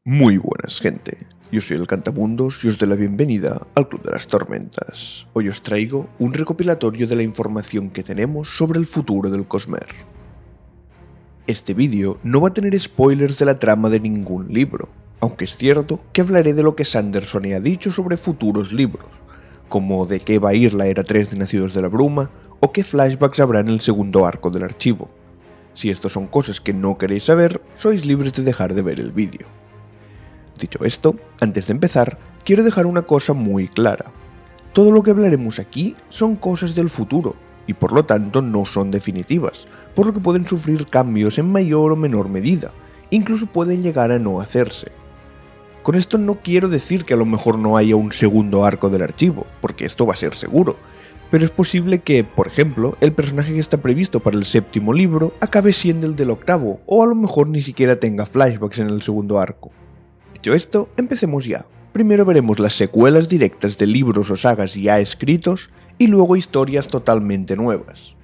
Muy buenas, gente. Yo soy el Cantamundos y os doy la bienvenida al Club de las Tormentas. Hoy os traigo un recopilatorio de la información que tenemos sobre el futuro del Cosmere. Este vídeo no va a tener spoilers de la trama de ningún libro, aunque es cierto que hablaré de lo que Sanderson ha dicho sobre futuros libros, como de qué va a ir la Era 3 de Nacidos de la Bruma o qué flashbacks habrá en el segundo arco del archivo. Si estos son cosas que no queréis saber, sois libres de dejar de ver el vídeo. Dicho esto, antes de empezar, quiero dejar una cosa muy clara. Todo lo que hablaremos aquí son cosas del futuro, y por lo tanto no son definitivas, por lo que pueden sufrir cambios en mayor o menor medida, incluso pueden llegar a no hacerse. Con esto no quiero decir que a lo mejor no haya un segundo arco del archivo, porque esto va a ser seguro, pero es posible que, por ejemplo, el personaje que está previsto para el séptimo libro acabe siendo el del octavo, o a lo mejor ni siquiera tenga flashbacks en el segundo arco. Dicho esto, empecemos ya. Primero veremos las secuelas directas de libros o sagas ya escritos y luego historias totalmente nuevas.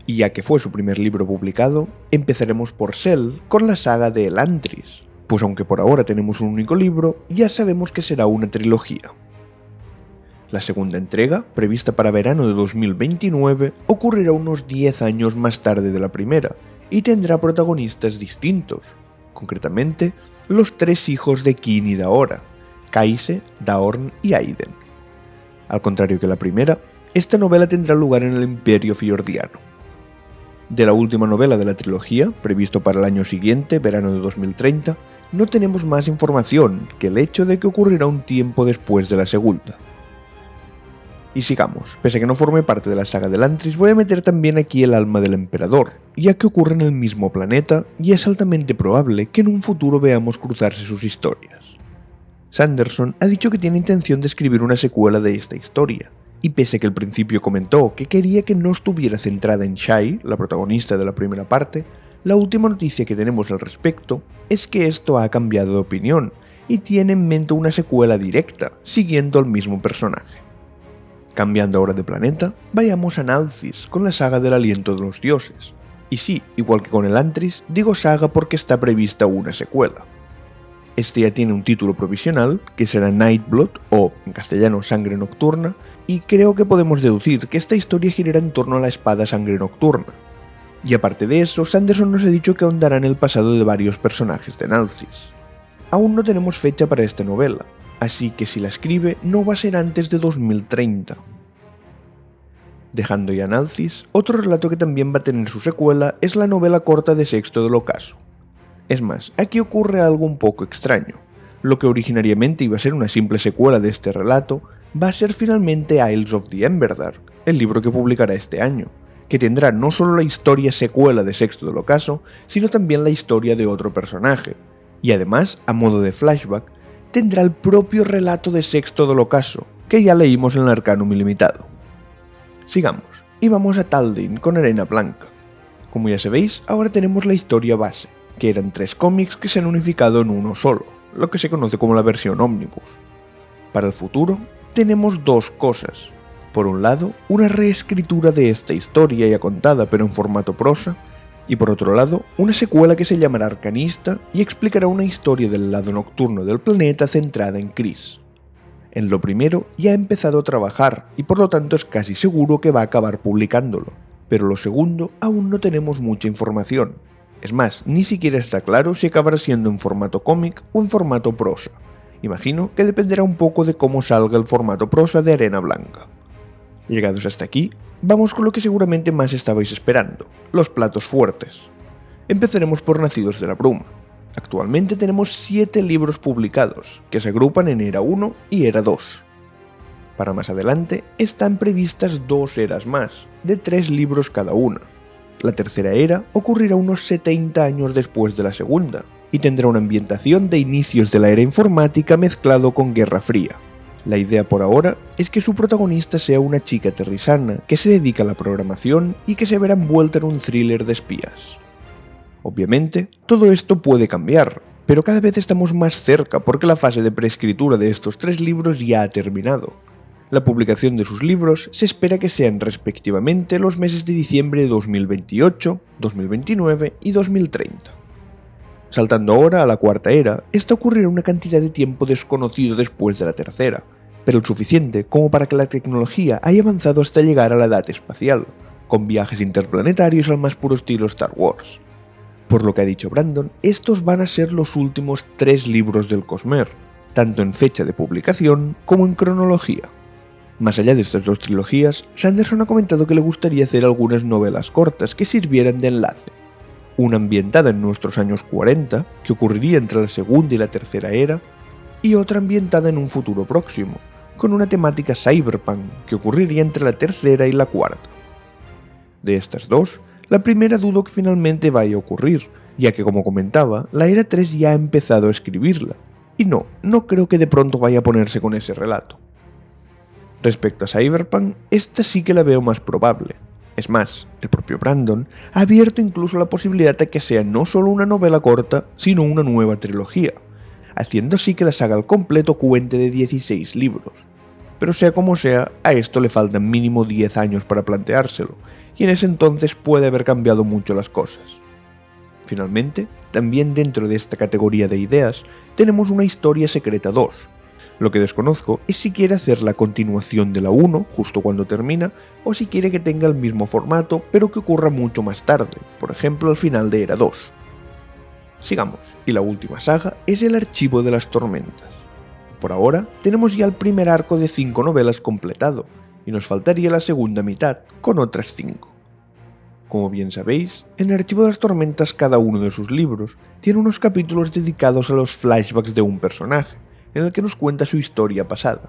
Y ya que fue su primer libro publicado, empezaremos por Cell con la saga de Elantris, pues aunque por ahora tenemos un único libro, ya sabemos que será una trilogía. La segunda entrega, prevista para verano de 2029, ocurrirá unos 10 años más tarde de la primera y tendrá protagonistas distintos, concretamente los tres hijos de Kin y Daora, Kaise, Daorn y Aiden. Al contrario que la primera, esta novela tendrá lugar en el Imperio Fiordiano. De la última novela de la trilogía, previsto para el año siguiente, verano de 2030, no tenemos más información que el hecho de que ocurrirá un tiempo después de la segunda. Y sigamos, pese a que no forme parte de la saga de Elantris, voy a meter también aquí el alma del emperador, ya que ocurre en el mismo planeta y es altamente probable que en un futuro veamos cruzarse sus historias. Sanderson ha dicho que tiene intención de escribir una secuela de esta historia, y pese a que al principio comentó que quería que no estuviera centrada en Shai, la protagonista de la primera parte, la última noticia que tenemos al respecto es que esto ha cambiado de opinión y tiene en mente una secuela directa, siguiendo al mismo personaje. Cambiando ahora de planeta, vayamos a Nalthis con la saga del aliento de los dioses. Y sí, igual que con Elantris, digo saga porque está prevista una secuela. Este ya tiene un título provisional, que será Nightblood, o en castellano Sangre Nocturna, y creo que podemos deducir que esta historia girará en torno a la espada Sangre Nocturna. Y aparte de eso, Sanderson nos ha dicho que ahondará en el pasado de varios personajes de Nalthis. Aún no tenemos fecha para esta novela, así que si la escribe no va a ser antes de 2030. Dejando ya Nalthis, otro relato que también va a tener su secuela es la novela corta de Sexto del Ocaso. Es más, aquí ocurre algo un poco extraño. Lo que originariamente iba a ser una simple secuela de este relato, va a ser finalmente Isles of the Emberdark, el libro que publicará este año, que tendrá no solo la historia secuela de Sexto del Ocaso, sino también la historia de otro personaje, y además, a modo de flashback, tendrá el propio relato de Sexto del Ocaso, que ya leímos en el Arcanum Ilimitado. Sigamos, y vamos a Taldin con Arena Blanca. Como ya sabéis, ahora tenemos la historia base, que eran 3 cómics que se han unificado en uno solo, lo que se conoce como la versión Omnibus. Para el futuro, tenemos dos cosas. Por un lado, una reescritura de esta historia ya contada pero en formato prosa, y por otro lado, una secuela que se llamará Arcanista y explicará una historia del lado nocturno del planeta centrada en Chris. En lo primero ya ha empezado a trabajar y por lo tanto es casi seguro que va a acabar publicándolo, pero lo segundo aún no tenemos mucha información. Es más, ni siquiera está claro si acabará siendo en formato cómic o en formato prosa. Imagino que dependerá un poco de cómo salga el formato prosa de Arena Blanca. Llegados hasta aquí, vamos con lo que seguramente más estabais esperando, los platos fuertes. Empezaremos por Nacidos de la Bruma. Actualmente tenemos 7 libros publicados, que se agrupan en Era 1 y Era 2. Para más adelante están previstas 2 eras más, de 3 libros cada una. La tercera era ocurrirá unos 70 años después de la segunda, y tendrá una ambientación de inicios de la era informática mezclado con Guerra Fría. La idea por ahora es que su protagonista sea una chica terrisana que se dedica a la programación y que se verá envuelta en un thriller de espías. Obviamente, todo esto puede cambiar, pero cada vez estamos más cerca porque la fase de preescritura de estos 3 libros ya ha terminado. La publicación de sus libros se espera que sean respectivamente los meses de diciembre de 2028, 2029 y 2030. Saltando ahora a la cuarta era, esta ocurrirá una cantidad de tiempo desconocido después de la tercera, pero el suficiente como para que la tecnología haya avanzado hasta llegar a la edad espacial, con viajes interplanetarios al más puro estilo Star Wars. Por lo que ha dicho Brandon, estos van a ser los últimos 3 libros del Cosmere, tanto en fecha de publicación como en cronología. Más allá de estas 2 trilogías, Sanderson ha comentado que le gustaría hacer algunas novelas cortas que sirvieran de enlace. Una ambientada en nuestros años 40, que ocurriría entre la segunda y la tercera era, y otra ambientada en un futuro próximo, con una temática cyberpunk que ocurriría entre la tercera y la cuarta. De estas 2, la primera dudo que finalmente vaya a ocurrir, ya que como comentaba, la era 3 ya ha empezado a escribirla, y no creo que de pronto vaya a ponerse con ese relato. Respecto a Cyberpunk, esta sí que la veo más probable. Es más, el propio Brandon ha abierto incluso la posibilidad de que sea no solo una novela corta, sino una nueva trilogía, haciendo así que la saga al completo cuente de 16 libros. Pero sea como sea, a esto le faltan mínimo 10 años para planteárselo, y en ese entonces puede haber cambiado mucho las cosas. Finalmente, también dentro de esta categoría de ideas, tenemos una historia secreta 2. Lo que desconozco es si quiere hacer la continuación de la 1 justo cuando termina, o si quiere que tenga el mismo formato pero que ocurra mucho más tarde, por ejemplo al final de Era 2. Sigamos, y la última saga es El Archivo de las Tormentas. Por ahora, tenemos ya el primer arco de 5 novelas completado, y nos faltaría la segunda mitad, con otras 5. Como bien sabéis, en El Archivo de las Tormentas cada uno de sus libros tiene unos capítulos dedicados a los flashbacks de un personaje, en el que nos cuenta su historia pasada.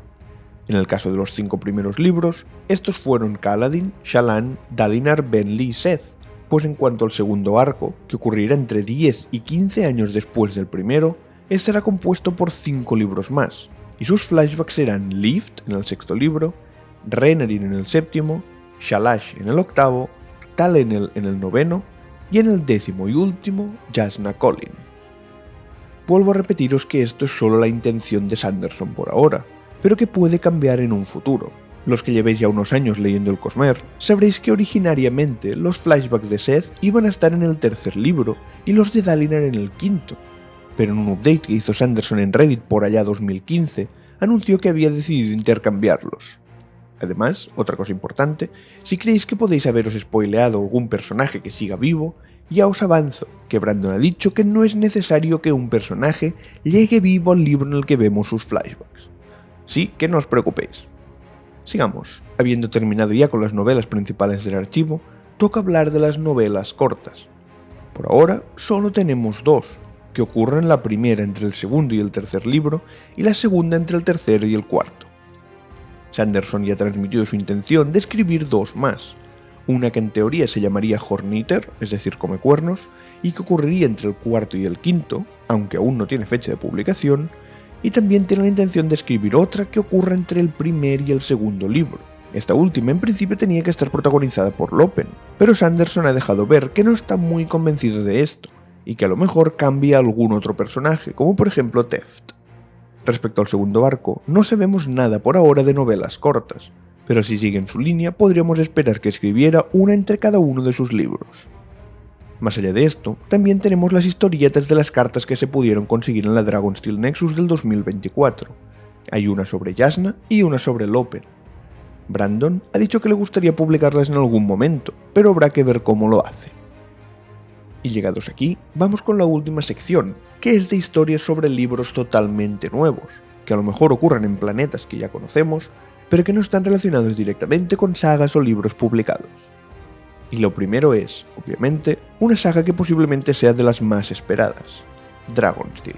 En el caso de los 5 primeros libros, estos fueron Kaladin, Shallan, Dalinar, Benli y Seth, pues en cuanto al segundo arco, que ocurrirá entre 10 y 15 años después del primero, estará compuesto por 5 libros más, y sus flashbacks serán Lift en el 6º libro, Renarin en el 7º, Shalash en el 8º, Talenel en el 9º y en el 10º y último, Jasna Collin. Vuelvo a repetiros que esto es solo la intención de Sanderson por ahora, pero que puede cambiar en un futuro. Los que llevéis ya unos años leyendo el Cosmere, sabréis que originariamente los flashbacks de Seth iban a estar en el 3er libro y los de Dalinar en el 5º, pero en un update que hizo Sanderson en Reddit por allá 2015, anunció que había decidido intercambiarlos. Además, otra cosa importante, si creéis que podéis haberos spoileado algún personaje que siga vivo, ya os avanzo que Brandon ha dicho que no es necesario que un personaje llegue vivo al libro en el que vemos sus flashbacks. Sí, que no os preocupéis. Sigamos, habiendo terminado ya con las novelas principales del archivo, toca hablar de las novelas cortas. Por ahora, solo tenemos 2, que ocurren la primera entre el segundo y el 3er libro, y la segunda entre el 3º y el 4º. Sanderson ya transmitió su intención de escribir 2 más, una que en teoría se llamaría Horniter, es decir, Comecuernos, y que ocurriría entre el 4º y el 5º, aunque aún no tiene fecha de publicación, y también tiene la intención de escribir otra que ocurra entre el primer y el 2º libro. Esta última en principio tenía que estar protagonizada por Lopen, pero Sanderson ha dejado ver que no está muy convencido de esto, y que a lo mejor cambia a algún otro personaje, como por ejemplo Teft. Respecto al segundo arco, no sabemos nada por ahora de novelas cortas, pero si sigue en su línea podríamos esperar que escribiera una entre cada uno de sus libros. Más allá de esto, también tenemos las historietas de las cartas que se pudieron conseguir en la Dragonsteel Nexus del 2024. Hay una sobre Jasna y una sobre Lopen. Brandon ha dicho que le gustaría publicarlas en algún momento, pero habrá que ver cómo lo hace. Y llegados aquí, vamos con la última sección, que es de historias sobre libros totalmente nuevos, que a lo mejor ocurren en planetas que ya conocemos, pero que no están relacionados directamente con sagas o libros publicados. Y lo primero es, obviamente, una saga que posiblemente sea de las más esperadas, Dragonsteel.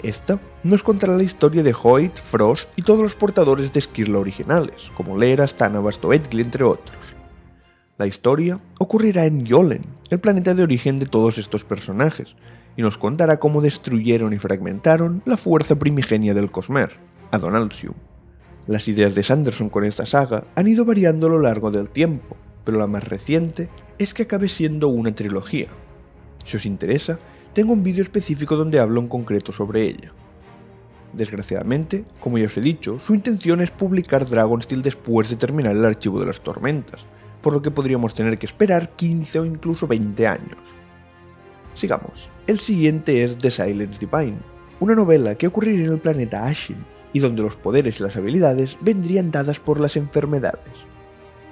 Esta nos contará la historia de Hoyt, Frost y todos los portadores de Skirla originales, como Leras, Tanavast o Edgil, entre otros. La historia ocurrirá en Yolen, el planeta de origen de todos estos personajes, y nos contará cómo destruyeron y fragmentaron la fuerza primigenia del Cosmere, Adonalsium. Las ideas de Sanderson con esta saga han ido variando a lo largo del tiempo, pero la más reciente es que acabe siendo una trilogía. Si os interesa, tengo un vídeo específico donde hablo en concreto sobre ella. Desgraciadamente, como ya os he dicho, su intención es publicar Dragonsteel después de terminar el Archivo de las Tormentas, por lo que podríamos tener que esperar 15 o incluso 20 años. Sigamos. El siguiente es The Silence Divine, una novela que ocurriría en el planeta Ashen, y donde los poderes y las habilidades vendrían dadas por las enfermedades.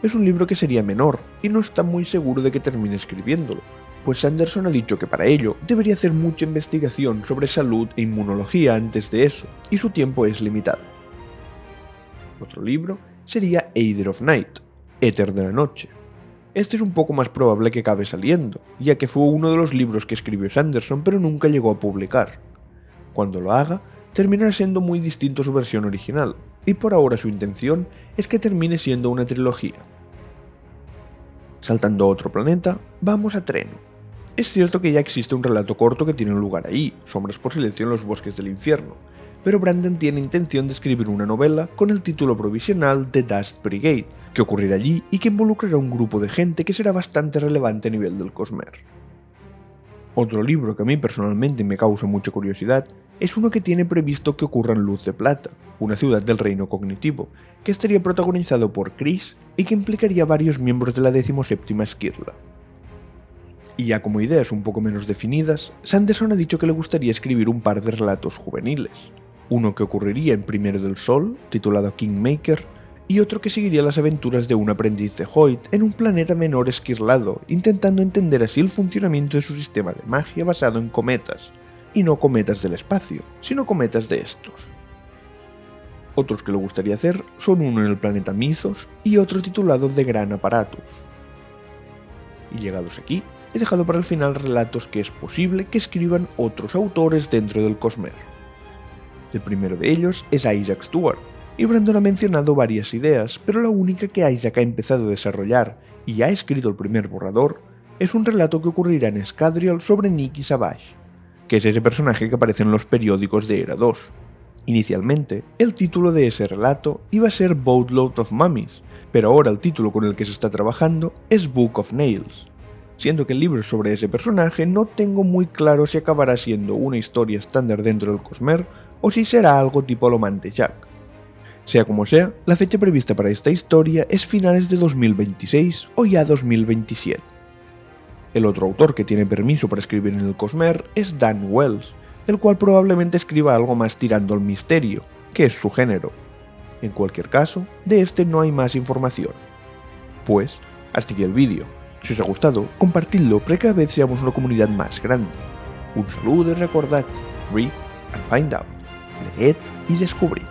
Es un libro que sería menor, y no está muy seguro de que termine escribiéndolo, pues Sanderson ha dicho que para ello debería hacer mucha investigación sobre salud e inmunología antes de eso, y su tiempo es limitado. Otro libro sería Aether of Night, Éter de la Noche. Este es un poco más probable que acabe saliendo, ya que fue uno de los libros que escribió Sanderson pero nunca llegó a publicar. Cuando lo haga, terminará siendo muy distinto a su versión original, y por ahora su intención es que termine siendo una trilogía. Saltando a otro planeta, vamos a Treno. Es cierto que ya existe un relato corto que tiene lugar ahí, Sombras por Silencio en los Bosques del Infierno, pero Brandon tiene intención de escribir una novela con el título provisional The Dust Brigade, que ocurrirá allí y que involucrará a un grupo de gente que será bastante relevante a nivel del Cosmere. Otro libro que a mí personalmente me causa mucha curiosidad es uno que tiene previsto que ocurra en Luz de Plata, una ciudad del reino cognitivo, que estaría protagonizado por Chris y que implicaría a varios miembros de la 17ª Skirla. Y ya como ideas un poco menos definidas, Sanderson ha dicho que le gustaría escribir un par de relatos juveniles, uno que ocurriría en Primero del Sol, titulado Kingmaker, y otro que seguiría las aventuras de un aprendiz de Hoyt en un planeta menor esquirlado, intentando entender así el funcionamiento de su sistema de magia basado en cometas, y no cometas del espacio, sino cometas de estos. Otros que le gustaría hacer son uno en el planeta Mythos y otro titulado The Gran Apparatus. Y llegados aquí, he dejado para el final relatos que es posible que escriban otros autores dentro del Cosmere. El primero de ellos es Isaac Stewart, y Brandon ha mencionado varias ideas, pero la única que Isaac ha empezado a desarrollar y ha escrito el primer borrador es un relato que ocurrirá en Scadrial sobre Nikki Savage, que es ese personaje que aparece en los periódicos de Era 2. Inicialmente, el título de ese relato iba a ser Boatload of Mummies, pero ahora el título con el que se está trabajando es Book of Nails. Siendo que el libro sobre ese personaje no tengo muy claro si acabará siendo una historia estándar dentro del Cosmere o si será algo tipo Alomante Jack. Sea como sea, la fecha prevista para esta historia es finales de 2026 o ya 2027. El otro autor que tiene permiso para escribir en el Cosmere es Dan Wells, el cual probablemente escriba algo más tirando al misterio, que es su género. En cualquier caso, de este no hay más información. Pues, hasta aquí el vídeo. Si os ha gustado, compartidlo para que cada vez seamos una comunidad más grande. Un saludo y recordad, read and find out, leed y descubrid.